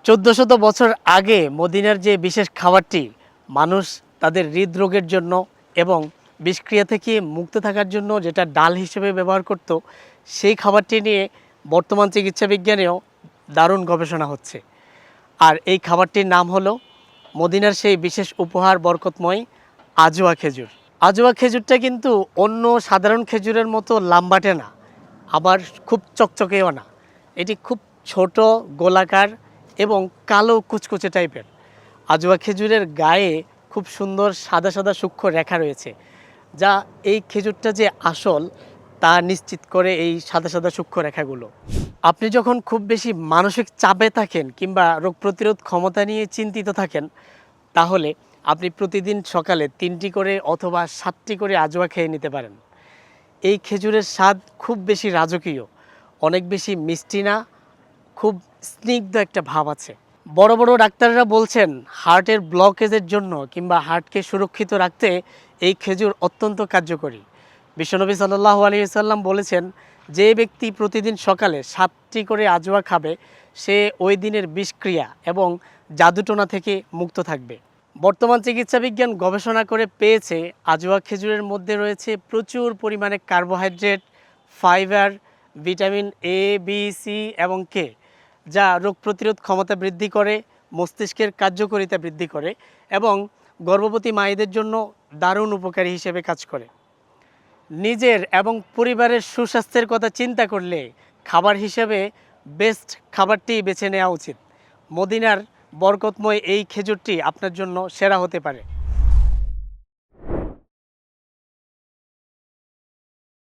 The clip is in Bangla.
1400 বছর আগে মদিনার যে বিশেষ খাবারটি মানুষ তাদের হৃদরোগের জন্য এবং বিষক্রিয়া থেকে মুক্ত থাকার জন্য যেটা ডাল হিসেবে ব্যবহার করত, সেই খাবারটি নিয়ে বর্তমান চিকিৎসা বিজ্ঞানেও দারুণ গবেষণা হচ্ছে। আর এই খাবারটির নাম হলো মদিনার সেই বিশেষ উপহার বরকতময় আজওয়া খেজুর। আজওয়া খেজুরটা কিন্তু অন্য সাধারণ খেজুরের মতো লাম্বাটে না, আবার খুব চকচকেও না। এটি খুব ছোট, গোলাকার এবং কালো কুচকুচে টাইপের। আজওয়া খেজুরের গায়ে খুব সুন্দর সাদা সাদা সূক্ষ্ম রেখা রয়েছে, যা এই খেজুরটা যে আসল তা নিশ্চিত করে এই সাদা সাদা সূক্ষ্ম রেখাগুলো। আপনি যখন খুব বেশি মানসিক চাপে থাকেন কিংবা রোগ প্রতিরোধ ক্ষমতা নিয়ে চিন্তিত থাকেন, তাহলে আপনি প্রতিদিন সকালে 3টি করে অথবা 7টি করে আজওয়া খেয়ে নিতে পারেন। এই খেজুরের স্বাদ খুব বেশি রাজকীয়, অনেক বেশি মিষ্টি না, খুব স্নিগ্ধ একটা ভাব আছে। বড় বড় ডাক্তাররা বলছেন হার্টের ব্লকেজের জন্য কিংবা হার্টকে সুরক্ষিত রাখতে এই খেজুর অত্যন্ত কার্যকরী। বিশ্বনবী সাল্লাল্লাহু আলাইহি সাল্লাম বলেছেন, যে ব্যক্তি প্রতিদিন সকালে 7টি করে আজওয়া খাবে সে ওই দিনের বিষক্রিয়া এবং জাদুটোনা থেকে মুক্ত থাকবে। বর্তমান চিকিৎসা বিজ্ঞান গবেষণা করে পেয়েছে আজওয়া খেজুরের মধ্যে রয়েছে প্রচুর পরিমাণে carbohydrate, fibre, vitamin A, B, C এবং কে, যা রোগ প্রতিরোধ ক্ষমতা বৃদ্ধি করে, মস্তিষ্কের কার্যকারিতা বৃদ্ধি করে এবং গর্ভবতী মায়েদের জন্য দারুণ উপকারী হিসেবে কাজ করে। নিজের এবং পরিবারের সুস্বাস্থ্যের কথা চিন্তা করলে খাবার হিসেবে বেস্ট খাবারটি বেছে নেওয়া উচিত। মদিনার বরকতময় এই খেজুরটি আপনার জন্য সেরা হতে পারে।